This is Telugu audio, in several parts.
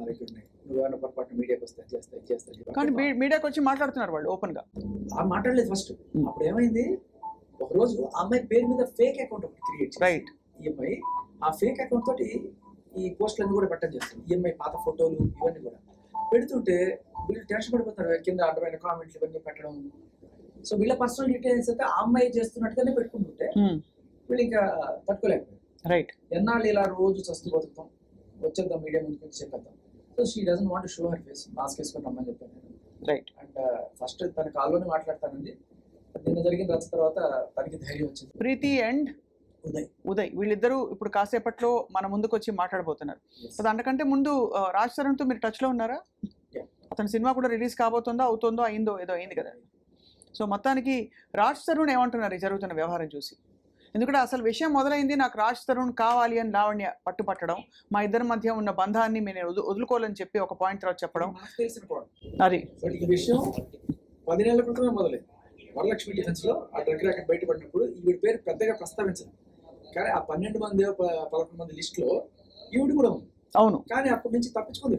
దగ్గర ఉన్నాయి, నువ్వేమైనా పొరపాటు మీడియాకి వస్తే చేస్తా కానీ మీడియాకి వచ్చి మాట్లాడుతున్నారు వాళ్ళు ఓపెన్ గా. మాట్లాడలేదు ఫస్ట్. అప్పుడు ఏమైంది, ఒక రోజు ఆ అమ్మాయి పేరు మీద ఫేక్ అకౌంట్ ఒకటి క్రియేట్ చేసి రైట్ ఈఎంఐ ఆ ఫేక్ అకౌంట్ తోటి ఈ పోస్టులన్నీ కూడా పెట్టడం చేస్తుంది. ఈఎంఐ పాత ఫోటోలు ఇవన్నీ కూడా పెడుతుంటే వీళ్ళు టెన్షన్ పడిపోతున్నారు, కింద అడ్డమైన కామెంట్లు ఇవన్నీ పెట్టడం. సో వీళ్ళ పర్సనల్ డీటెయిల్స్ అయితే ఆ అమ్మాయి చేస్తున్నట్టుగానే పెట్టుకుంటుంటే వీళ్ళు ఇంకా తట్టుకోలేకపోయారు. రైట్, ఎన్నాళ్ళు ఇలా రోజు చస్తూ బతుకుతాం, వచ్చేద్దాం మీడియా ముందుకు చెప్పేద్దాం. So she doesn't want to show her face, mask వేసుకొని రమ్మని చెప్పాను నేను. రైట్. అండ్ ఫస్ట్ తన కాల్లోనే మాట్లాడతానండి. నిన్న జరిగిన రచ్చ తర్వాత తనకి ధైర్యం వచ్చింది. ప్రీతి అండ్ ఉదయ్ వీళ్ళిద్దరూ ఇప్పుడు కాసేపట్లో మన ముందుకు వచ్చి మాట్లాడబోతున్నారు. అందుకంటే ముందు రాజ్ తరుణ్తో మీరు టచ్లో ఉన్నారా? అతని సినిమా కూడా రిలీజ్ కాబోతుందో అవుతుందో అయిందో ఏదో అయింది కదా. సో మొత్తానికి రాజ్ తరుణ్ ఏమంటున్నారు ఈ జరుగుతున్న వ్యవహారం చూసి? ఎందుకంటే అసలు విషయం మొదలైంది నాకు రాజ్ తరుణ్ కావాలి అని లావణ్య పట్టుపట్టడం, మా ఇద్దరి మధ్య ఉన్న బంధాన్ని నేను వదులుకోవాలని చెప్పి ఒక పాయింట్ తర్వాత చెప్పడం. అది ఈ విషయం 10 నెలల క్రితమే మొదలైంది. వరలక్ష్మి డిఫెన్స్ లో ఆ డ్రగ్ ర్యాకెట్ బయటపడినప్పుడు ఈవిడ పేరు పెద్దగా ప్రస్తావించారు. కానీ ఆ 12 మంది 11 మంది లిస్ట్ లో ఈవిడ కూడా ఉంది. అవును, కానీ అప్పటి నుంచి తప్పించుకుంది.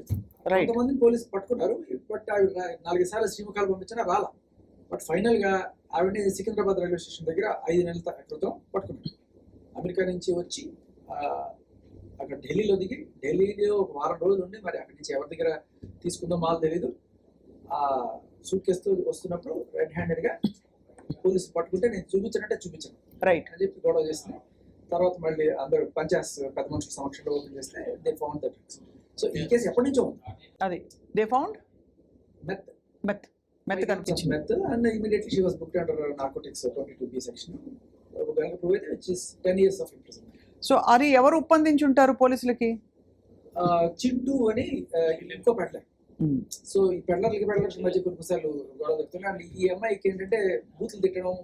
కొంతమందిని పోలీసు పట్టుకున్నారు. బట్ ఆవిడ 4 సార్లు శ్రీముఖాలు పంపించినా రాలా. బట్ ఫైనల్ గా ఆవిడని సికింద్రాబాద్ రైల్వే స్టేషన్ దగ్గర 5 నెలల క్రితం పట్టుకున్నారు. అమెరికా నుంచి వచ్చి అక్కడ ఢిల్లీలో దిగి, ఢిల్లీలో ఒక వారం రోజులు ఉండి మరి అక్కడి నుంచి ఎవరి దగ్గర తీసుకుందో మాకు తెలీదు. ఆ సూట్ కేసు వస్తున్నప్పుడు రెడ్ హ్యాండెడ్ గా పోలీసులు పట్టుకుంటే నేను చూపించానంటే చూపించాను రైట్ అని చెప్పి గొడవ చేస్తున్నాను. తర్వాత మళ్ళీ అందరూ పంచాయత్ పెద్ద మనుషుల సమక్షంలో ఓపెన్ చేస్తే they found the drugs. So ఈ కేసు ఎప్పటి నుంచో ఉంది. అది దే ఫౌండ్ మెత్ కనిపించింది. Meth and immediately she was booked under narcotics 22B section. కనుక ప్రూవ్ అయితే which is 10 years of imprisonment. So అది ఎవరు ఒప్పందించి ఉంటారు పోలీసులకి? చింటూ అని ఇంకో పెడ్లర్. సో ఈ పెడ్లర్లకి మధ్య కొన్నిసార్లు గొడవ జరుగుతున్నాయి. అండ్ ఈ అమ్మాయికి ఏంటంటే బూతులు తిట్టడం,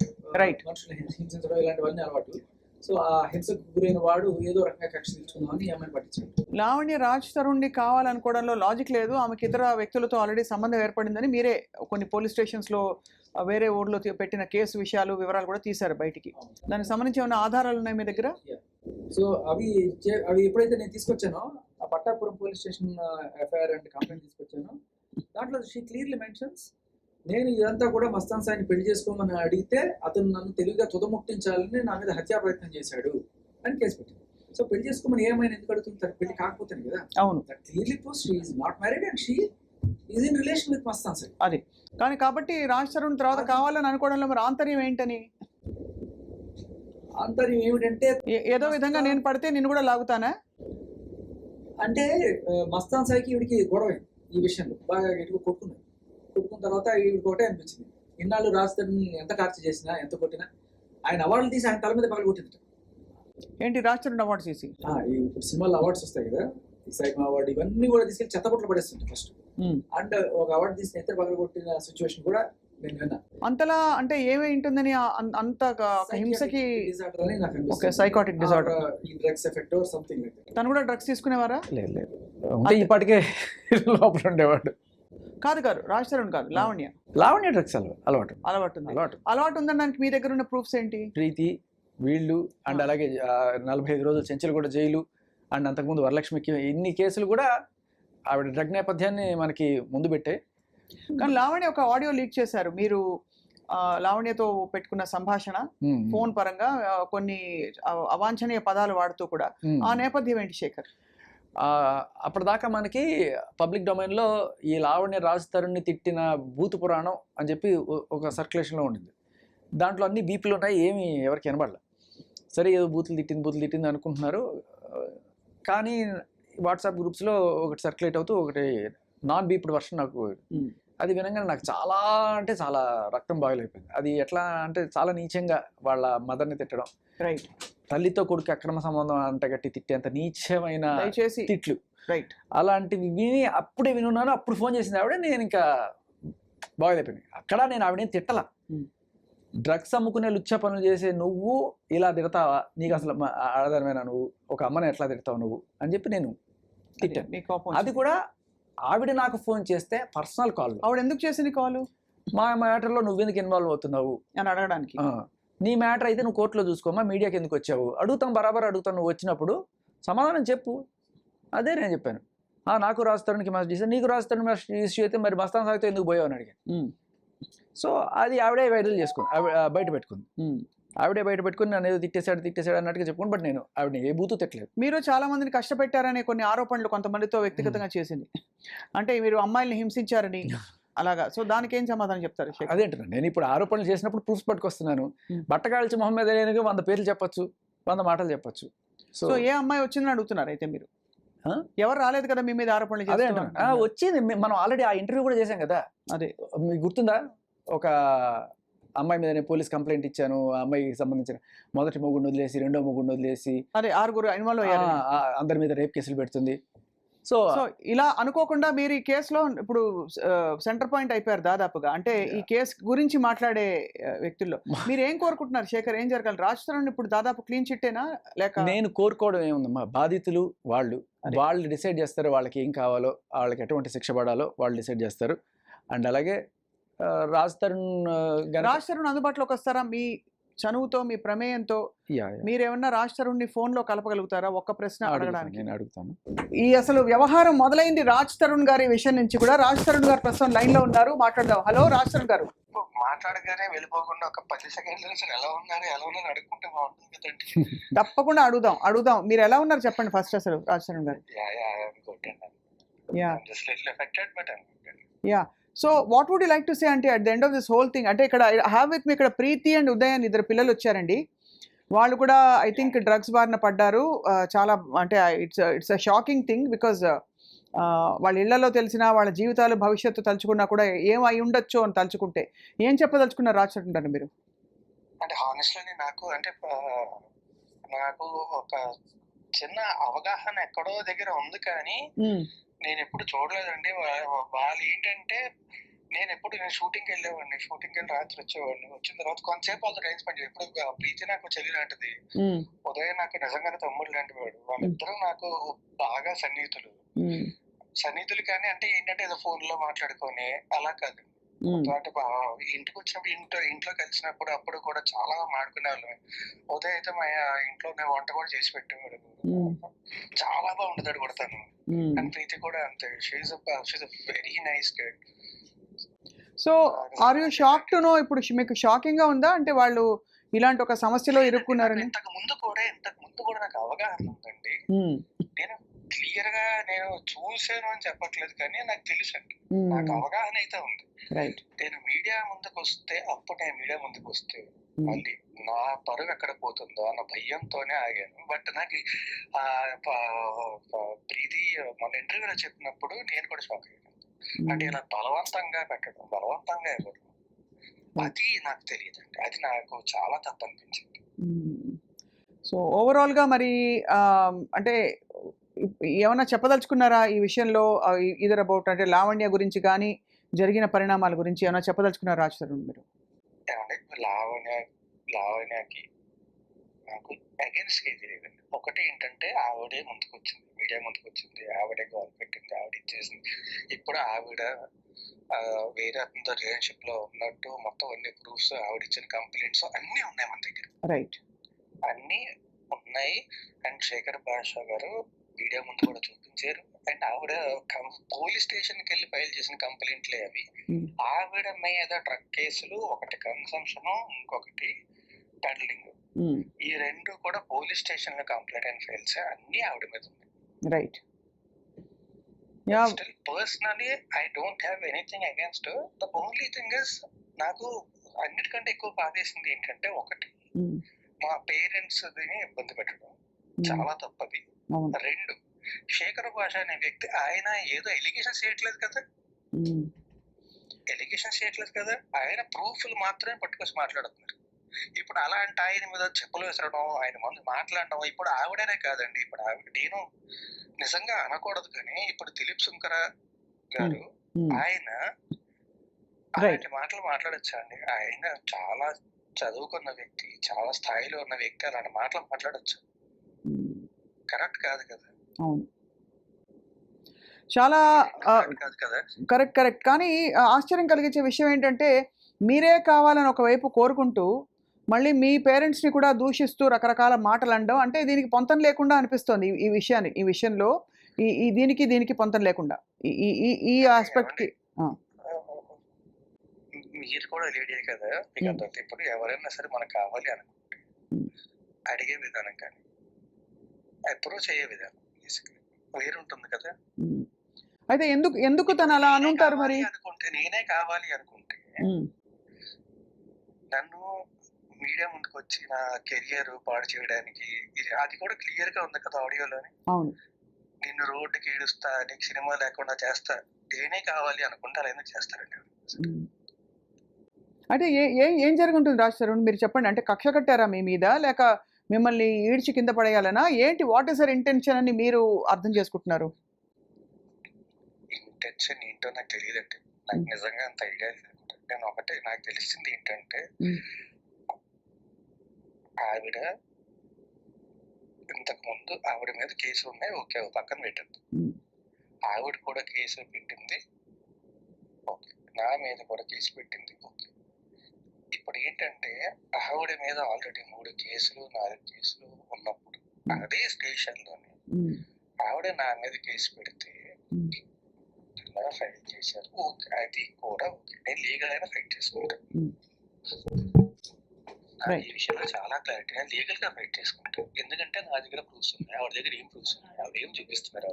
మనుషులు హింసించడం ఇలాంటివన్నీ అలవాటు. సో ఆ హింసకు గురైన వాడు ఏదో రకంగా కక్ష తీర్చుకుందామని అమ్మాయిని పట్టించాడు. లావణ్య రాజ్ తరుణ్ని కావాలనుకోవడంలో లాజిక్ లేదు. ఆమెకి ఇతర వ్యక్తులతో ఆల్రెడీ సంబంధం ఏర్పడిందని మీరే కొన్ని పోలీస్ స్టేషన్స్లో వేరే ఊర్లో పెట్టిన కేసు విషయాలు వివరాలు కూడా తీశారు బయటికి. దానికి సంబంధించి ఏమైనా ఆధారాలు ఉన్నాయి మీ దగ్గర? సో అవి ఎప్పుడైతే నేను తీసుకొచ్చానో ఆ Pattapuram police station FIR and complaint తీసుకొచ్చాను, దాంట్లో షీ క్లియర్లీ మెన్షన్స్ నేను ఇదంతా కూడా మస్తాన్ సాయిని పెళ్లి చేసుకోమని అడిగితే అతను నన్ను తెలివిగా తుదముట్టించాలని నా మీద హత్యా ప్రయత్నం చేశాడు అని కేసు పెట్టింది. సో పెళ్లి చేసుకోమని ఏమైనా ఎందుకు అడుగుతుంది? తన పెళ్లి కాకపోతే కదా. అవును, that clearly proves she is not married and she is in relation with Mastan Sai. అది కానీ కాబట్టి రాజ్ తరుణ్ తర్వాత కావాలని అనుకోవడంలో మరి ఆంతర్యం ఏంటని? ఆంతర్యం ఏమిటంటే ఏదో విధంగా నేను పడితే నేను కూడా లాగుతానా అంటే మస్తాన్ సాయికి ఈవిడికి గొడవ ఈ విషయంలో బాగా గట్టిగా కొట్టుకున్న తర్వాత ఈవిడికి ఒకటే అనిపించింది, ఇన్నాళ్ళు రాజ్ తరుణ్ ఎంత టార్చర్ చేసినా ఎంత కొట్టినా ఆయన అవార్డులు తీసి ఆయన తల మీద పగలు కొట్టింది. ఏంటి రాజ్ తరుణ్ అవార్డ్స్ తీసి? ఇప్పుడు సినిమాలో అవార్డ్స్ వస్తాయి కదా, సైమా అవార్డు ఇవన్నీ కూడా తీసుకెళ్ళి చెత్తపొట్లు పడేస్తుంటాయి ఫస్ట్. అండ్ ఒక అవార్డు తీసి ఎత్తే పగలు కొట్టిన సిచ్యువేషన్ కూడా నేను విన్నా. అంతలా అంటే ఏమై ఉంటుందని అంత హింసకి? Psychotic disorder, drugs effect or something like that. తను కూడా డ్రగ్స్ తీసుకునేవారా? లేదు, అంటే ఇప్పటికే లోపల ఉండేవాడు. కాదు రాజ్ తరుణ్ కాదు, లావణ్య డ్రగ్స్ అలవాటు ఉందనడానికి మీ దగ్గర ఉన్న ప్రూఫ్స్ ఏంటి? ప్రీతి వీళ్ళు అండ్ అలాగే 45 రోజులు చెంచలు కూడా జైలు అండ్ అంతకుముందు వరలక్ష్మికి ఇన్ని కేసులు కూడా ఆవిడ డ్రగ్ నేపథ్యాన్ని మనకి ముందు పెట్టే. కానీ లావణ్య ఒక ఆడియో లీక్ చేశారు మీరు, లావణ్యతో పెట్టుకున్న సంభాషణ ఫోన్ పరంగా కొన్ని అవాంఛనీయ పదాలు వాడుతూ కూడా. ఆ నేపథ్యం ఏంటి శేఖర్? అప్పటిదాకా మనకి పబ్లిక్ డొమైన్లో ఈ లావణ్య రాజ్ తరుణ్ని తిట్టిన భూత పురాణం అని చెప్పి ఒక సర్క్యులేషన్లో ఉండింది. దాంట్లో అన్ని బీపీలు ఉన్నాయి, ఏమి ఎవరికి వినబడలే. సరే ఏదో బూతులు తిట్టింది అనుకుంటున్నారు. కానీ వాట్సాప్ గ్రూప్స్లో ఒకటి సర్క్యులేట్ అవుతూ ఒకటి నాన్ బీప్డ్ వర్షన్ నాకు అది వినగానే నాకు చాలా అంటే చాలా రక్తం బాగులైపోయింది. అది ఎట్లా అంటే చాలా నీచంగా వాళ్ళ మదర్ని తిట్టడం, రైట్, తల్లితో కొడుకు అక్రమ సంబంధం అంటగట్టి తిట్టేంత నీచమైన తిట్లు, రైట్, అలాంటివి విని అప్పుడే వినున్నాను. అప్పుడు ఫోన్ చేసింది ఆవిడ, నేను ఇంకా బాగులైపోయింది. అక్కడ నేను ఆవిడేం తిట్టల. డ్రగ్స్ అమ్ముకునే లుచ్చ పనులు చేసే నువ్వు ఇలా తిడతావా, నీకు అసలు ఆధారమైన నువ్వు ఒక అమ్మని ఎట్లా తిడతావు నువ్వు అని చెప్పి నేను తిట్టాను. అది కూడా ఆవిడ నాకు ఫోన్ చేస్తే పర్సనల్ కాల్. ఆవిడ ఎందుకు చేసింది కాల్? మా మ్యాటర్లో నువ్వెందుకు ఇన్వాల్వ్ అవుతున్నావు అని అడగడానికి. నీ మ్యాటర్ అయితే నువ్వు కోర్టులో చూసుకోమా, మీడియాకి ఎందుకు వచ్చావు అడుగుతాం, బరాబర్ అడుగుతాం, నువ్వు వచ్చినప్పుడు సమాధానం చెప్పు. అదే నేను చెప్పాను. నాకు రాజుతరుణ్కి మ్యాచ్ చేశాను, నీకు రాజుతరుణ్ మ్యాచ్ ఇష్యూ అయితే మరి మస్తాన్ సాగితో ఎందుకు పోయావు అని అడిగాను. సో అది ఆవిడే వైరల్ చేసుకుంది, బయట పెట్టుకుంది. ఆవిడే బయట పెట్టుకుని నన్ను ఏదో తిట్టేశాడు అన్నట్టుగా చెప్పుకుని, బట్ నేను ఆవిడ ఏ బూతు తిట్టలేదు. మీరు చాలా మందిని కష్టపెట్టారనే కొన్ని ఆరోపణలు కొంతమందితో వ్యక్తిగతంగా చేసింది, అంటే మీరు అమ్మాయిల్ని హింసించారని అలాగా. సో దానికి ఏం సమాధానం చెప్తారు? అదేంటున్నాను, నేను ఇప్పుడు ఆరోపణలు చేసినప్పుడు ప్రూఫ్స్ పట్టుకొస్తున్నాను. బట్టకాల్చి మొహమ్మద్ అలీకి 100 పేర్లు చెప్పొచ్చు, 100 మాటలు చెప్పొచ్చు. సో ఏ అమ్మాయి వచ్చిందని అడుగుతున్నారు అయితే మీరు? ఎవరు రాలేదు కదా మీ మీద ఆరోపణలు? అదే వచ్చింది, మనం ఆల్రెడీ ఆ ఇంటర్వ్యూ కూడా చేశాం కదా. అదే మీకు గుర్తుందా? ఒక అమ్మాయి మీద నేను పోలీస్ కంప్లైంట్ ఇచ్చాను, ఆ అమ్మాయికి సంబంధించిన మొదటి మొగుడిని వదిలేసి రెండో మొగుడిని వదిలేసి అదే 6 ఇన్వాల్వ్ అయ్యారు, అందరి మీద రేప్ కేసులు పెడుతుంది. సో ఇలా అనుకోకుండా మీరు ఈ కేసులో ఇప్పుడు సెంటర్ పాయింట్ అయిపోయారు దాదాపుగా. అంటే ఈ కేసు గురించి మాట్లాడే వ్యక్తుల్లో మీరు ఏం కోరుకుంటున్నారు శేఖర్? ఏం జరగాలి? రాజుతరుణ్ ఇప్పుడు దాదాపు క్లీన్ చిట్టేనా లేక? నేను కోరుకోవడం ఏముందమ్మా, బాధితులు వాళ్ళు డిసైడ్ చేస్తారు, వాళ్ళకి ఏం కావాలో, వాళ్ళకి ఎటువంటి శిక్ష పడాలో వాళ్ళు డిసైడ్ చేస్తారు. అండ్ అలాగే రాజుతరుణ్ అందుబాటులోకి వస్తారా? మీ చనువుతో, మీ ప్రమేయంతో మీరేమన్నా రాజుతరుణ్ని ఫోన్లో కలపగలుగుతారా? ఒక్క ప్రశ్న అడగడానికి నేను అడుగుతాను. ఈ అసలు వ్యవహారం మొదలైంది రాజుతరుణ్ గారి విషయం నుంచి కూడా. రాజుతరుణ్ గారు ప్రస్తుతం లైన్లో ఉన్నారు, మాట్లాడదాం. హలో రాజుతరుణ్ గారు. మాట్లాడగానే వెళ్ళిపోకుండా ఒక 10 సెకండ్ల నుంచి ఎలా ఉన్నారు అడుగుకుంటే బాగుంటుంది కదండి. తప్పకుండా అడుగుదాం. మీరు ఎలా ఉన్నారు చెప్పండి ఫస్ట్ అసలు రాజుతరుణ్ గారు. Yeah so what would you like to say అంటే at the end of this whole thing? అంటే ఇక్కడ హ్యావ్ విత్ మీ ఇక్కడ ప్రీతి అండ్ ఉదయ్ అని 2 పిల్లలు వచ్చారండి. వాళ్ళు కూడా ఐ థింక్ డ్రగ్స్ బారిన పడ్డారు. చాలా అంటే it's a shocking thing because వాళ్ళ ఇళ్లలో తెలిసిన వాళ్ళ జీవితాలు భవిష్యత్తు తలుచుకున్నా కూడా ఏం అయి ఉండొచ్చు అని తలుచుకుంటే ఏం చెప్పదలుచుకున్నారు రాజుతరుణ్ మీరు? అంటే హానెస్ట్లీ నాకు ఒక చిన్న అవగాహన ఎక్కడో దగ్గర ఉంది, కానీ నేను ఎప్పుడు చూడలేదండి. వాళ్ళు ఏంటంటే నేను షూటింగ్కి వెళ్ళేవాడిని, షూటింగ్కి వెళ్ళి రాత్రి వచ్చేవాడిని. వచ్చిన తర్వాత కొంతసేపు వాళ్ళతో టైం స్పెండ్ చేయాలి. ఇప్పుడు ప్రీతి నాకు చెల్లి లాంటిది, ఉదయం నాకు నిజంగానే తమ్ముడు లాంటి వాడు. వాళ్ళిద్దరూ నాకు బాగా సన్నిహితులు కానీ అంటే ఏంటంటే ఏదో ఫోన్ లో మాట్లాడుకొని అలా కాదు. అంటే ఇంటికి వచ్చినప్పుడు ఇంట్లో కలిసినప్పుడు అప్పుడు కూడా చాలా మాడుకునే వాళ్ళమే. ఉదయం అయితే మా ఇంట్లోనే వంట కూడా చేసి పెట్టేవాడు, చాలా బాగుండదు కూడా తను. అండ్ ప్రీతి కూడా అంతే, she very nice girl. So are you shock to know? ఇప్పుడు మీకు షాకింగ్ గా ఉందా అంటే వాళ్ళు ఇలాంటి ఒక సమస్యలో ఇరుక్కున్నారని? ఇంతకు ముందు కూడా నాకు అవగాహన ఉందండి. నేను క్లియర్ గా నేను చూసాను అని చెప్పట్లేదు, కానీ నాకు తెలుసండి, నాకు అవగాహన అయితే ఉంది. నేను మీడియా ముందుకు వస్తే మళ్ళీ నా పరువు ఎక్కడ పోతుందో అన్న భయంతోనే ఆగాను. బట్ నాకు ప్రీతి మన ఇంటర్వ్యూలో చెప్పినప్పుడు నేను కూడా షాక్ అయ్యాను. అంటే ఇలా బలవంతంగా ఇవ్వడం అది నాకు తెలియదండి, అది నాకు చాలా తప్పు అనిపించింది. సో ఓవరాల్ గా మరి అంటే ఏమైనా చెప్పదలుచుకున్నారా ఈ విషయంలో? ఇదర్ అబౌట్ అంటే లావణ్య గురించి కానీ జరిగిన పరిణామాల గురించి ఏమైనా చెప్పదలుచుకున్నారా రాజుతరుణ్ మీరు? లావణ్యకి నాకు అగేన్స్ట్ ఏది లేదండి. ఒకటి ఏంటంటే ఆవిడే మీడియా ముందుకు వచ్చింది, ఆవిడే గోల్ పెట్టింది, ఆవిడ ఇచ్చేసింది. ఇప్పుడు ఆవిడ వేరే అతనితో రిలేషన్షిప్ లో ఉన్నట్టు మొత్తం అన్ని ప్రూఫ్స్, ఆవిడ ఇచ్చిన కంప్లైంట్స్ అన్ని ఉన్నాయి మన దగ్గర. రైట్, అన్ని ఉన్నాయి. అండ్ శేఖర్ భాషా గారు మీడియా ముందు కూడా చూపించారు. అండ్ ఆవిడ పోలీస్ స్టేషన్ కి వెళ్ళి ఫైల్ చేసిన కంప్లైంట్లే అవి. ఆవిడ మీద డ్రగ్ కేసులు, ఒకటి కన్సంప్షన్, ఇంకొకటి పెడలింగ్, ఈ 2 కూడా పోలీస్ స్టేషన్ లో కంప్లైంట్ అండ్ ఫైల్స్ అన్ని ఆవిడ మీద ఉంది. Right. Still personally I don't have anything against her. The only thing is నాకు అన్నిటికంటే ఎక్కువ బాధేసింది ఏంటంటే, ఒకటి మా పేరెంట్స్ ఇబ్బంది పెట్టడం చాలా తప్పది. 2 శేఖర్ భాష అనే వ్యక్తి ఆయన ఏదో ఎలిగేషన్స్ చేయట్లేదు కదా, ఆయన ప్రూఫ్లు మాత్రమే పట్టుకొచ్చి మాట్లాడుతున్నారు. ఇప్పుడు అలాంటి ఆయన మీద చెప్పులు వేసడం, ఆయన ముందు మాట్లాడడం, ఇప్పుడు ఆవిడనే కాదండి, ఇప్పుడు నేను నిజంగా అనకూడదు కానీ ఇప్పుడు దిలీప్ శంకర గారు ఆయన అలాంటి మాటలు మాట్లాడొచ్చా అండి? ఆయన చాలా చదువుకున్న వ్యక్తి, చాలా స్థాయిలో ఉన్న వ్యక్తి అలాంటి మాటలు మాట్లాడొచ్చు? కరెక్ట్ కాదు కదా. చాలా కరెక్ట్. కానీ ఆశ్చర్యం కలిగించే విషయం ఏంటంటే, మీరే కావాలని ఒకవైపు కోరుకుంటూ మళ్ళీ మీ పేరెంట్స్ని కూడా దూషిస్తూ రకరకాల మాటలు అనడం, అంటే దీనికి పొంతం లేకుండా అనిపిస్తోంది ఈ విషయంలో. ఈ దీనికి పొంతం లేకుండా ఈ ఆస్పెక్ట్ కి మీరు కూడా లేడీ కదా, మీకు అంత ఇప్పుడు ఎవరైనా సరే మనకు కావాలి అనుకుంటే అడిగే విధానం కానీ అప్రోచ్ అయ్యే విధానం వేరుంటుంది కదా. అయితే ఎందుకు తను అలా అనుంటారు మరి? అనుకుంటే నేనే కావాలి అనుకుంటే నన్ను మీడియా ముందుకు వచ్చి నా కెరియర్ పాడు చేయడానికి అది కూడా క్లియర్ గా ఉంది కదా ఆడియోలోని. అవును, నిన్ను రోడ్డుకి ఈడుస్తా, నీకు సినిమా లేకుండా చేస్తా, నేనే కావాలి అనుకుంటే అలా ఎందుకు చేస్తారండి? అంటే ఏం జరుగుతుంది రాజ్ తరుణ్, మీరు చెప్పండి. అంటే కక్ష కట్టారా మీ మీద, లేక మిమ్మల్ని ఈడ్చి కింద పడేయాలనా ఏంటి? వాట్ ఈస్ దర్ ఇంటెన్షన్ అని మీరు అర్థం చేసుకుంటున్నారు? ఇంటెన్షన్ ఏంటో నాకు తెలియదండి, నాకు నిజంగా అంత ఐడియా లేదు. నేను ఒకటే నాకు తెలిసింది ఏంటంటే ఆవిడ ఇంతకు ముందు ఆవిడ మీద కేసులు ఉన్నాయి, ఓకే పక్కన పెట్టద్దు. ఆవిడ కూడా కేసులు పెట్టింది, ఓకే. నా మీద కూడా కేసు పెట్టింది, ఓకే. ఇప్పుడు ఏంటంటే ఆవిడ మీద ఆల్రెడీ 3 కేసులు 4 కేసులు ఉన్నప్పుడు అదే స్టేషన్ లోనే ఆవిడ నా మీద కేసు పెడితే ఫైట్ చేశారు, ఓకే. అది కూడా ఓకే, నేను లీగల్ అయినా ఫైట్ చేసుకుంటాను. ఈ విషయంలో చాలా క్లారిటీ, నేను లీగల్ గా ఫైట్ చేసుకుంటాను. ఎందుకంటే నా దగ్గర ప్రూఫ్స్ ఉన్నాయి, ఆవిడ దగ్గర ఏం ప్రూఫ్స్ ఉన్నాయి, ఆవిడ ఏం చూపిస్తున్నారు?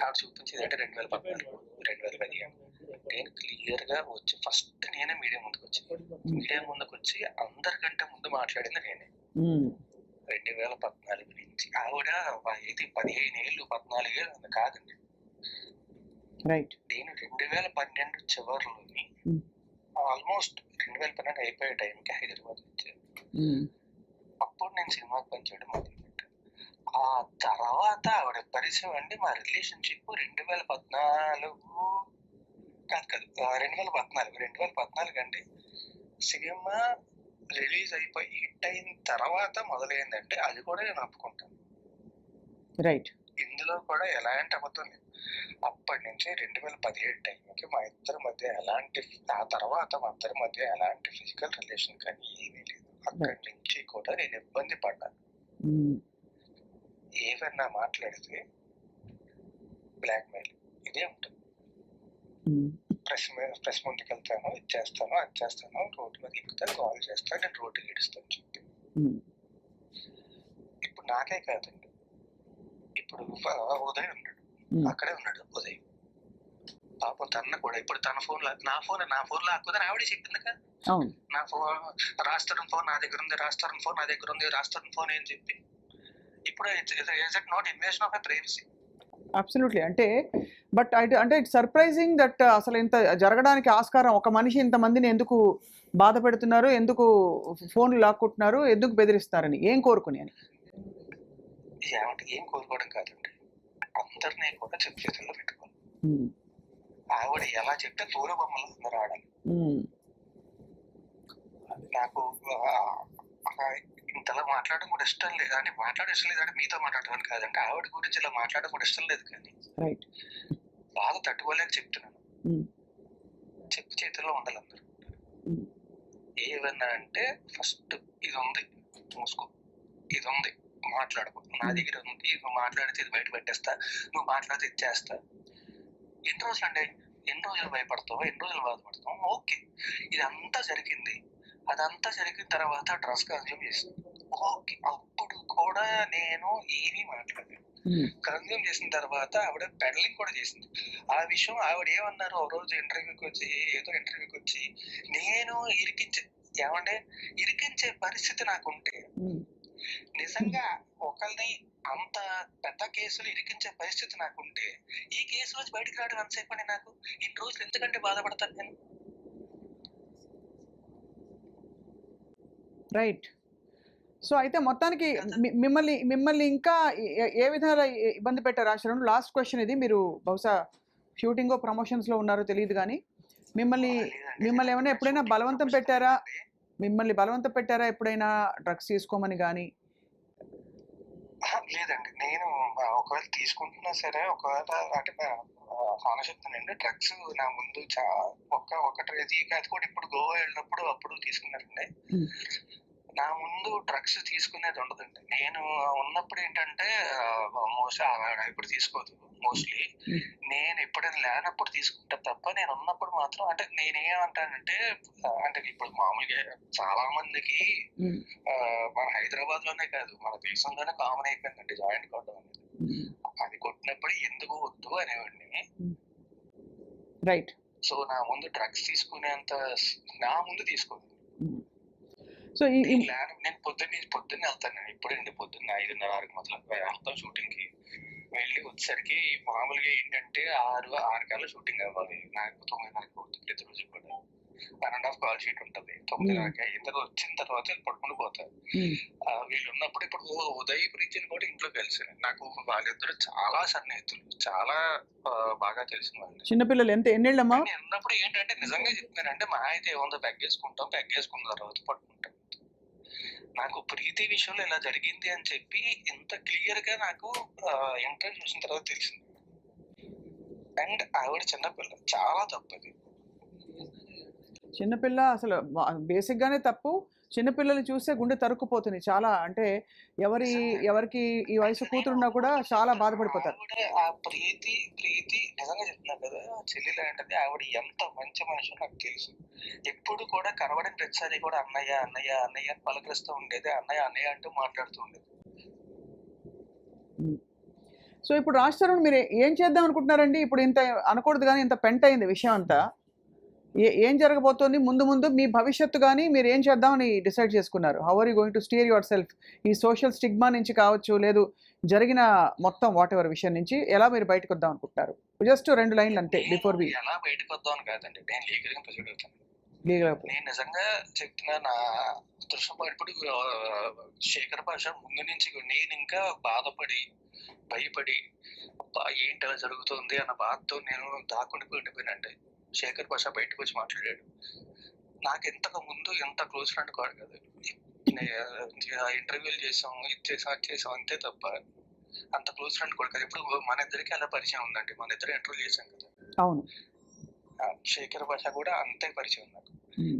ఆవిడ చూపించేది అంటే 2014 2015 నేను క్లియర్ గా వచ్చి ఫస్ట్ నేనే మీడియా ముందుకు వచ్చి అందరికంటే ముందు మాట్లాడింది నేనే. 2014 నుంచి ఆవిడ ఇది 15 ఏళ్ళు 14 ఏళ్ళు కాదండి. నేను 2012 చివరిలోని ఆల్మోస్ట్ 2012 అయిపోయే టైంకి హైదరాబాద్ వచ్చాను. అప్పుడు నేను సినిమాకి పనిచేయడం మొదలుపెట్టాను. ఆ తర్వాత ఆవిడ పరిచయం అండి, మా రిలేషన్షిప్ 2014 కాదు 2014 అండి. సినిమా రిలీజ్ అయిపోయి హిట్ అయిన తర్వాత మొదలైందంటే అది కూడా నేను ఒప్పుకుంటాను. రైట్, ఇందులో కూడా ఎలాంటి అబద్ధం లేదు. అప్పటి నుంచి 2017 టైంకి మా ఇద్దరి మధ్య ఎలాంటి, ఆ తర్వాత మా ఇద్దరి మధ్య ఎలాంటి ఫిజికల్ రిలేషన్ కానీ ఏమీ లేదు. అక్కడి నుంచి కూడా నేను ఇబ్బంది పడ్డాను. ఏమన్నా మాట్లాడితే బ్లాక్ మెయిల్ ఇదే ఉంటుంది. ప్రెస్ ముందుకు వెళ్తాను, ఇది చేస్తాను, అది చేస్తాను, రోడ్డు మీద ఎక్కుతాను, కాల్ చేస్తాను, నేను రోడ్డుకి ఇడుస్తాను చెప్పి. ఇప్పుడు నాకే కాదండి, ఇప్పుడు ఉదయ్ ఉన్నాడు, అక్కడే ఉన్నాడు ఉదయ్. పాపం తన కూడా ఇప్పుడు తన ఫోన్ లో నా ఫోన్ లాక్కుదని ఆవిడే చెప్పింది కదా. నా ఫోన్ రాస్తారని ఫోన్ నా దగ్గర ఉంది, రాస్తారని ఫోన్ నా దగ్గర ఉంది, రాస్తారని ఫోన్ ఏం చెప్పి. ఇప్పుడు it's not invasion of privacy. Absolutely. అంటే ఇట్స్ సర్ప్రైజింగ్ దట్ అసలు ఇంత జరగడానికి ఆస్కారం, ఒక మనిషి ఇంతమందిని ఎందుకు బాధ పెడుతున్నారు, ఎందుకు ఫోన్లు లాక్కుంటున్నారు, ఎందుకు బెదిరిస్తారని, ఏం కోరుకుని అని. ఏం కోరుకోవడం కాదండి, అందరినీ కూడా చేతుల్లో పెట్టుకోవాలి. ఆవిడ ఎలా చెప్తే తోలు బొమ్మలు అందరూ ఆడాలి. నాకు ఇంతలా మాట్లాడడం కూడా ఇష్టం లేదు, అంటే మీతో మాట్లాడడం కాదండి, ఆవిడ గురించి ఇలా మాట్లాడడం కూడా ఇష్టం లేదు. కానీ బాధ తట్టుకోలేక చెప్తున్నాను. చెప్పు చేతుల్లో ఉండాలి అందరూ. ఏమన్నా అంటే ఫస్ట్ ఇది ఉంది మూసుకో, ఇది ఉంది మాట్లాడుకో, నా దగ్గర ఉంది, నువ్వు మాట్లాడితే ఇది బయట పెట్టేస్తా, నువ్వు మాట్లాడితే ఇది చేస్తా. ఎన్ని రోజులు అంటే ఎన్ని రోజులు భయపడతావు, ఎన్ని రోజులు బాధపడతావు, ఓకే. ఇదంతా జరిగింది, అదంతా జరిగిన తర్వాత డ్రగ్స్ కన్జ్యూమ్ చేసింది, ఓకే. అప్పుడు కూడా నేను ఏమీ మాట్లాడలేదు. కన్జ్యూమ్ చేసిన తర్వాత ఆవిడ పెడలింగ్ కూడా చేసింది. ఆ విషయం ఆవిడ ఏమన్నారు, ఒక రోజు ఇంటర్వ్యూకి వచ్చి నేను ఇరికించే పరిస్థితి నాకుంటే, నిజంగా ఒకరిని అంత పెద్ద కేసులు ఇరికించే పరిస్థితి నాకుంటే, ఈ కేసు రోజు బయటకు రావడం అంతసేపు అని నాకు ఇన్ని రోజులు ఎందుకంటే బాధపడతాను నేను. రైట్. సో అయితే మొత్తానికి మిమ్మల్ని ఇంకా ఏ విధంగా ఇబ్బంది పెట్టారు ఆశ్రమం? లాస్ట్ క్వశ్చన్ ఇది. మీరు బహుశా షూటింగ్ ప్రమోషన్స్లో ఉన్నారో తెలియదు, కానీ మిమ్మల్ని ఏమైనా ఎప్పుడైనా బలవంతం పెట్టారా? ఎప్పుడైనా డ్రగ్స్ తీసుకోమని కానీ? లేదండి, నేను ఒకవేళ తీసుకుంటున్నా సరే, ఒకవేళ అంటే చెప్తానండి, డ్రగ్స్ నా ముందు ఒకటి అది కూడా ఇప్పుడు గోవా వెళ్ళినప్పుడు అప్పుడు తీసుకున్నారండి. నా ముందు డ్రగ్స్ తీసుకునేది ఉండదండి. నేను ఉన్నప్పుడు ఏంటంటే మోస్ట్లీ ఆవిడ ఇప్పుడు తీసుకోదు మోస్ట్లీ. నేను ఎప్పుడైనా లేనప్పుడు తీసుకుంటా తప్ప, నేను ఉన్నప్పుడు మాత్రం అంటే నేనేమంటానంటే అంటే ఇప్పుడు మామూలుగా చాలా మందికి మన హైదరాబాద్ లోనే కాదు మన దేశంలోనే కామన్ అయిపోయిందండి జాయింట్ కొట్టడం అనేది. అది కొట్టినప్పుడు ఎందుకు వద్దు అనేవాడిని. రైట్. సో నా ముందు డ్రగ్స్ తీసుకునేంత నా ముందు తీసుకోదు. సో నేను పొద్దున్న వెళ్తాను. ఇప్పుడండి పొద్దున్న 5:30 మొదలు వెళ్తాం షూటింగ్ కి. వెళ్ళి వచ్చేసరికి మామూలుగా ఏంటంటే 6 కల్లా షూటింగ్ అవ్వాలి. నాకు 9:30 అవుతుంది ప్రతి రోజు కూడా. 1.5 కాల్ షీట్ ఉంటది. 9:30 అయిన తర్వాత వచ్చిన తర్వాత పడుకుని పోతారు. వీళ్ళు ఉన్నప్పుడు ఇప్పుడు ఉదయ్ ప్రీతిని కూడా ఇంట్లో కలిసాను. నాకు వాళ్ళిద్దరు చాలా సన్నిహితులు, చాలా బాగా తెలిసిన వాళ్ళు. చిన్నపిల్లలు ఎన్నేళ్ళమ్మా? ఉన్నప్పుడు ఏంటంటే నిజంగా చెప్తున్నానంటే మా అయితే ఏముందో పెగ్గేసుకుంటాం, పెగ్గేసుకున్న తర్వాత పడుకుంటాం. నాకు ప్రీతి విషయంలో ఇలా జరిగింది అని చెప్పి ఇంత క్లియర్ గా నాకు ఇంటర్వ్యూ చూసిన తర్వాత తెలిసింది. అండ్ ఆవిడ చిన్నపిల్ల, చాలా తప్పది. చిన్నపిల్ల అసలు బేసిక్ గానే తప్పు. చిన్నపిల్లల్ని చూస్తే గుండె తరుక్కుపోతుంది చాలా. అంటే ఎవరికి ఈ వయసు కూతురున్నా కూడా చాలా బాధపడిపోతారు. ఆ ప్రీతి నిజంగా చెప్తున్నారు కదా, చెల్లి లాంటిది. ఆవిడ ఎంత మంచి మనిషి నాకు తెలుసు. ఎప్పుడు కూడా కనబడిన ప్రతిసారి కూడా అన్నయ్య అన్నయ్య అన్నయ్య అని పలకరిస్తూ ఉండేది. అన్నయ్య అన్నయ్య అంటూ మాట్లాడుతూ ఉండేది. సో ఇప్పుడు రాజ్ తరుణ్ మీరు ఏం చేద్దాం అనుకుంటున్నారండి? ఇప్పుడు ఇంత అనకూడదు కానీ ఇంత పెంట అయింది విషయం అంతా. ఏం జరగబోతోంది ముందు మీ భవిష్యత్తు కానీ మీరు ఏం చేద్దామని డిసైడ్ చేసుకున్నారు? How are you going to steer yourself? ఈ సోషల్ స్టిగ్మా నుంచి కావచ్చు, లేదు జరిగిన మొత్తం వాట్ ఎవర్ విషయం నుంచి ఎలా మీరు బయటకు వద్దాం అనుకుంటారు? జస్ట్ 2 లైన్లు అంతే. బిఫోర్ వి ఎలా బయటకు వద్దాం అని కాదండి, నేను లీగల్గా ప్రొసీడ్ అవుతాను. నేను నిజంగా చెప్తున్నా, నా దృశ్యం ఇప్పుడు శేఖర్ భాష ముందు నుంచి నేను ఇంకా బాధపడి భయపడి ఏంటి అలా జరుగుతుంది అన్న బాధతో నేను దాక్కునిపోయినండి. శేఖర్ భాష బయటకు వచ్చి మాట్లాడాడు. నాకు ఇంతకు ముందు ఎంత క్లోజ్ ఫ్రెండ్ కాదు కదా. ఇంటర్వ్యూలు చేసాం, ఇది చేసాం అంతే తప్ప అంత క్లోజ్ ఫ్రెండ్ కూడా కాదు. ఇప్పుడు మన ఇద్దరికి అలా పరిచయం ఉందండి. మన ఇద్దరు ఇంటర్వ్యూ చేసాం కదా. అవును. శేఖర్ భాష కూడా అంతే పరిచయం నాకు.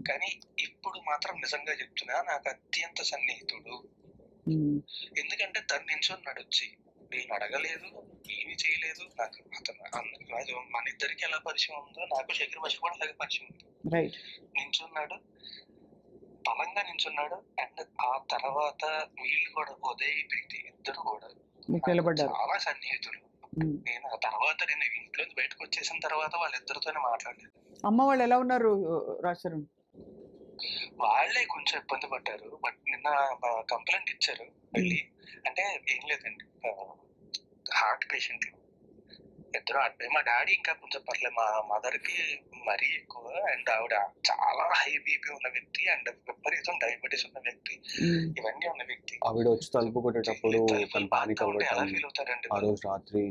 కానీ ఇప్పుడు మాత్రం నిజంగా చెప్తున్నా, నాకు అత్యంత సన్నిహితుడు. ఎందుకంటే తను నించున్నాడు వచ్చి, నేను అడగలేదు, ఏమి చేయలేదు. నాకు అతను మన ఇద్దరికి ఎలా పరిచయం ఉందో నాకు శేఖర్ భాష కూడా అలాగే పరిచయం ఉంది. నించున్నాడు, బలంగా నించున్నాడు. అండ్ ఆ తర్వాత వీళ్ళు కూడా ఉదయ్ ప్రీతి ఇద్దరు కూడా చాలా సన్నిహితులు. నేను ఆ తర్వాత నేను ఇంట్లో బయటకు వచ్చేసిన తర్వాత వాళ్ళిద్దరితోనే మాట్లాడలేదు. అమ్మ వాళ్ళు ఎలా ఉన్నారు రాజ్ తరుణ్? వాళ్ళే కొంచెం ఇబ్బంది పడ్డారు. బట్ నిన్న కంప్లైంట్ ఇచ్చారు వెళ్ళి. అంటే ఏం లేదండి, హార్ట్ పేషెంట్లు ఇద్దరు. మా డాడీ ఇంకా కొంచెం పర్లేదు, మా మదర్ కి మరీ ఎక్కువ. అండ్ ఆవిడ చాలా హై బీపీ ఉన్న వ్యక్తి అండ్ విపరీతం డయాబెటీస్ ఉన్న వ్యక్తి, ఇవన్నీ ఉన్న వ్యక్తి. ఆవిడ వచ్చి తలుపు కొట్టేటప్పుడు ఎలా ఫీల్ అవుతారండి ఆ రోజు రాత్రి?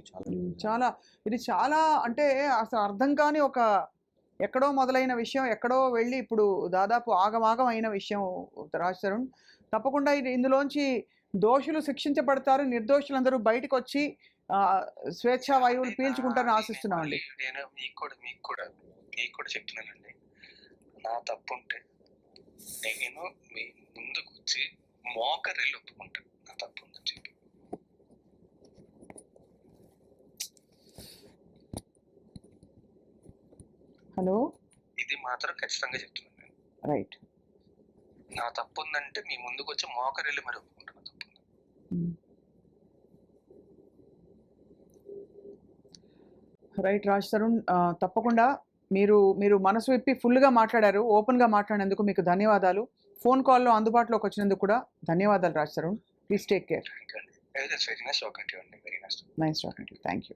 చాలా ఇది చాలా అంటే అసలు అర్థం కాని ఒక ఎక్కడో మొదలైన విషయం ఎక్కడో వెళ్ళి ఇప్పుడు దాదాపు ఆగమాగం అయిన విషయం రాజ్ తరుణ్. తప్పకుండా ఇందులోంచి దోషులు శిక్షించబడతారు, నిర్దోషులందరూ బయటకు వచ్చి స్వేచ్ఛా వాయువులు పీల్చుకుంటారని ఆశిస్తున్నామండి. నేను మీకు కూడా చెప్తున్నానండి, నా తప్పు ఉంటే నేను మీ ముందుకు వచ్చి మోకరిల్లు ఒప్పుకుంటాను నా తప్పు ఉందని చెప్పి. హలో, ఇది మాత్రం ఖచ్చితంగా చెప్తున్నాను నేను. రైట్. నా తప్పు ఉందంటే మీ ముందుకు వచ్చి మోకరిల్లు మరి ఒప్పుకుంటాను తప్పు. రైట్ రాజ్ తరుణ్, తప్పకుండా మీరు మనసు విప్పి ఫుల్గా మాట్లాడారు, ఓపెన్గా మాట్లాడినందుకు మీకు ధన్యవాదాలు. ఫోన్ కాల్లో అందుబాటులోకి వచ్చినందుకు కూడా ధన్యవాదాలు Raj Tarun. Please take care. Nice talking to you. Thank you.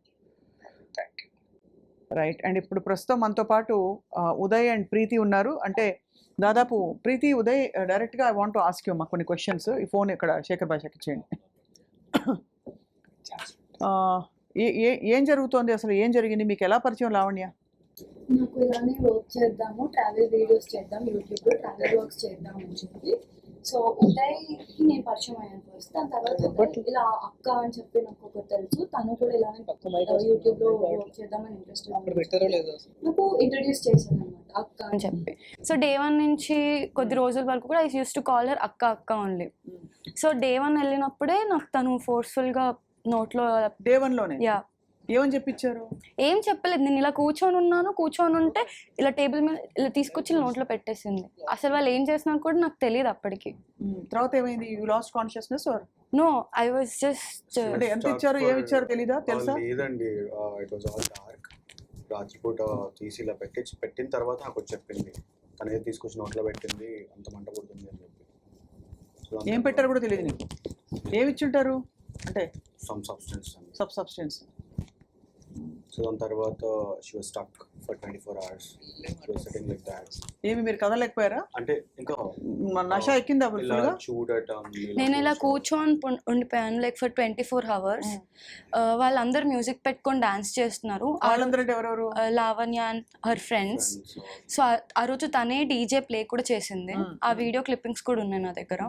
Right. And ఇప్పుడు ప్రస్తుతం మనతో పాటు ఉదయ్ అండ్ ప్రీతి ఉన్నారు. అంటే దాదాపు ప్రీతి, ఉదయ్, డైరెక్ట్గా I want to ask you కొన్ని క్వశ్చన్స్. ఈ ఫోన్ ఇక్కడ శేఖర్ భాషకి ఇచ్చేయండి. ఏం జరుగుతోంది అసలు? ఏం జరిగింది? మీకు ఎలా పరిచయం లావణ్య? నాకు ఇలానే వర్క్ చేద్దాము, ట్రావెల్ వీడియోస్ చేద్దాం, యూట్యూబ్లో ట్రావెల్ వర్క్స్ చేద్దాం అని చెప్పి. సో ఉదయ్కి నేను పరిచయం అయ్యాను ఫస్ట్. దాని తర్వాత ఉదయ్ ఇలా అక్క అని చెప్పి నాకు ఒకటి తెలుసు, తను కూడా ఇలానే యూట్యూబ్లో వర్క్ చేద్దామని ఇంట్రెస్ట్ నాకు ఇంట్రడ్యూస్ చేశాను అనమాట అక్క అని చెప్పి. సో డే 1 నుంచి కొద్ది రోజుల వరకు కూడా I use to call her అక్క అక్క ఓన్లీ. సో డే 1 వెళ్ళినప్పుడే నాకు తను ఫోర్స్ఫుల్గా నోట్లో డే 1లోనే యా ఏమని చెప్పించారు? ఏం చెప్పలేదు, నేను ఇలా కూర్చొని ఉంటే ఇలా టేబుల్ మీద ఇలా తీసుకొచ్చి నోట్లో పెట్టేసింది. అసలు వాళ్ళు ఏం చేస్తున్నారు కూడా నాకు తెలియదు అప్పటికి. తర్వాత ఏమైంది? You lost consciousness or no I was just అంటే ఎంత ఇచ్చారు ఏమి ఇచ్చారు తెలీదా? తెలుసా? లేదండి, ఇట్ వాజ్ ఆల్ డార్క్. రాత్రిపూట తీసి ఇలా పెట్టిన తర్వాత నాకు వచ్చి చెప్పింది, తనే తీసుకొచ్చి నోట్లో పెట్టింది, అంత మంట పుడుతుంది అని చెప్పి. ఏం పెట్టారు కూడా తెలియదు నీకు? ఏమి ఇచ్చుంటారు అంటే? Some substance. సబ్స్టెన్స్. సో దాని తర్వాత she was stuck for 24 hours. She was sitting like that. ఏమి మీరు కదలేకపోయారా? అంటే ఇంకా నష ఎక్కిందా ఇలా ఫుల్గా? చూడటం, నేను ఇలా కూర్చొని ఉండిపోయాను లైక్ ఫర్ 24 hours. వాళ్ళందరూ మ్యూజిక్ పెట్టుకొని డాన్స్ చేస్తున్నారు. వాళ్ళందరూ అంటే ఎవరెవరు? Lavanya and her friends. So ఆ రోజు తనే డీజే ప్లే కూడా చేసింది. ఆ వీడియో క్లిప్పింగ్స్ కూడా ఉన్నాయి నా దగ్గర.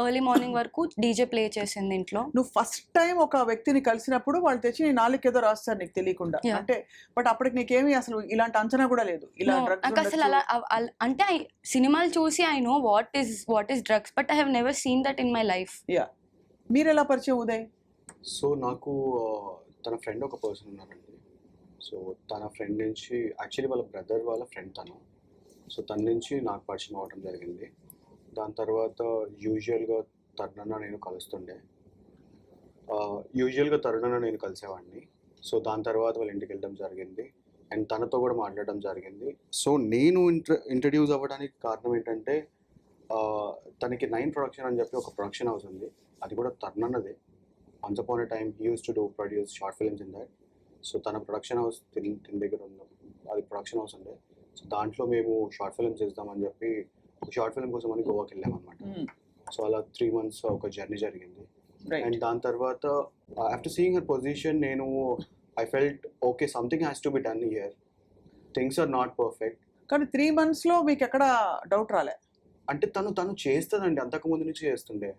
ఎర్లీ మార్నింగ్ వరకు డీజే ప్లే చేసింది ఇంట్లో. నువ్వు ఫస్ట్ టైం ఒక వ్యక్తిని కలిసినప్పుడు వాళ్ళు తెచ్చి నీ నాలుగు ఏదో రాస్తారు నీకు తెలియకుండా అంటే, బట్ అప్పటికి నీకేమి అసలు ఇలాంటి అంచనా కూడా లేదు ఇలా నాకు అసలు అలా అంటే సినిమాలు చూసి I know what is drugs, but I have never seen that in my life. Yeah. మీరు ఎలా పరిచయం ఉదయ్? సో నాకు తన ఫ్రెండ్ ఒక పర్సన్ ఉన్నారండి. సో తన ఫ్రెండ్ నుంచి యాక్చువల్లీ వాళ్ళ బ్రదర్ వాళ్ళ ఫ్రెండ్ తను. సో తన నుంచి నాకు పరిచయం అవ్వడం జరిగింది. దాని తర్వాత యూజువల్గా తరుణన్న నేను కలుస్తుండే. నేను కలిసేవాడిని. సో దాని తర్వాత వాళ్ళ ఇంటికి వెళ్ళడం జరిగింది అండ్ తనతో కూడా మాట్లాడడం జరిగింది. సో నేను ఇంట్రడ్యూస్ అవ్వడానికి కారణం ఏంటంటే తనకి 9 ప్రొడక్షన్ అని చెప్పి ఒక ప్రొడక్షన్ హౌస్ ఉంది. అది కూడా తరుణన్నదే. Once upon a time he use to produce short films in that. So తన ప్రొడక్షన్ హౌస్ తిన్ దగ్గర ఉంది, అది ప్రొడక్షన్ హౌస్ ఉండే. సో దాంట్లో మేము షార్ట్ ఫిల్మ్స్ చేద్దామని చెప్పి ఒక షార్ట్ ఫిల్మ్ కోసం అని గోవాకి వెళ్ళామన్నమాట. సో అలా 3 months ఒక జర్నీ జరిగింది. అండ్ దాని తర్వాత ఆఫ్టర్ సీయింగ్ హర్ పొజిషన్ నేను I felt okay, something has to be done here, things are not perfect. కానీ 3 monthsలో మీకు ఎక్కడ డౌట్ రాలే? అంటే తను చేస్తుందండి, అంతకుముందు నుంచి చేస్తుండే.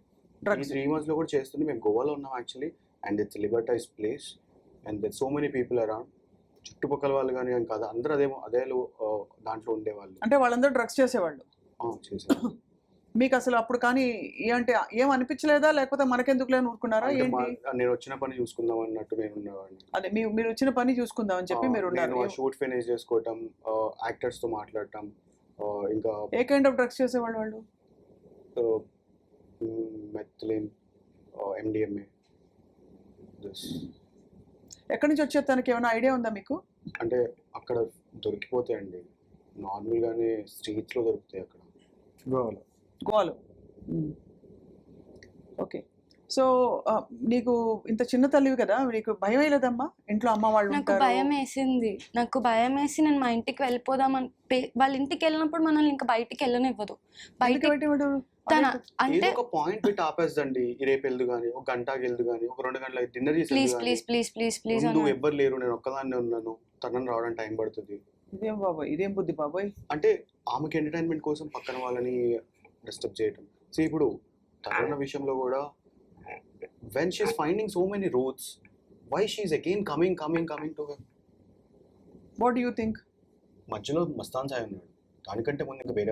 ఈ 3 monthsలో కూడా చేస్తుంది. మేము గోవాలో ఉన్నాం actually, and it's liberalised place and there so many people around. చుట్టుపక్కల వాళ్ళు కానీ కాదు, అందరూ అదే దాంట్లో ఉండేవాళ్ళు. అంటే వాళ్ళందరూ డ్రగ్స్ చేసేవాళ్ళు? చేసేవాళ్ళు. మీకు అసలు అప్పుడు కానీ అంటే ఏం అనిపించలేదా, లేకపోతే మనకెందుకు లేని ఊరుకున్నారా? ఏంటి? నేను వచ్చిన పని చూసుకుందాం అన్నట్టు నేను ఉన్నవాడిని. అదే మీరు వచ్చిన పని చూసుకుందాం అని చెప్పి మీరు ఉన్నారు. షూట్ ఫినిష్ చేసుకోవటం, యాక్టర్స్ తో మాట్లాడటం, ఇంకా ఏ కైండ్ ఆఫ్ డ్రగ్స్ చేసేవాళ్ళు వాళ్ళు? Methylene, MDMA. ఎక్కడి నుంచి వచ్చే తనకి ఏమైనా ఐడియా ఉందా మీకు? అంటే అక్కడ దొరికిపోతాయండి, నార్మల్గానే స్ట్రీట్స్లో దొరుకుతాయి అక్కడ గోవాలో. ఓకే. సో నీకు ఇంత చిన్న తల్లివి కదా, నీకు భయం వేయలేదమ్మా? ఇంట్లో అమ్మ వాళ్ళు నాకు భయం వేసింది. నేను మా ఇంటికి వెళ్ళిపోదామని, వాళ్ళ ఇంటికి వెళ్ళినప్పుడు మనల్ని ఇంకా బయటికి వెళ్ళనివ్వదు. అంటే ఒక పాయింట్ పెట్టి ఆపేస్తండి, రేపు వెళ్దు కానీ, ఒక గంటకి వెళ్దు కానీ, ఒక 2 గంటలకి డిన్నర్ చేసి ప్లీజ్ ఎవ్వరు లేరు, నేను ఒక్కదాన్నే ఉన్నాను, తనని రావడం టైం పడుతుంది. ఇదేం బుద్ధి బాబాయ్? అంటే ఆమెకి ఎంటర్టైన్మెంట్ కోసం పక్కన వాళ్ళని డిస్టర్బ్ చేయటం. సో ఇప్పుడు తరుణ విషయంలో కూడా when she's finding so many routes, why she's again coming to her? What do you think? మధ్యలో మస్తాన్ సాయి ఉన్నాడు, దానికంటే ముందు ఇంకా వేరే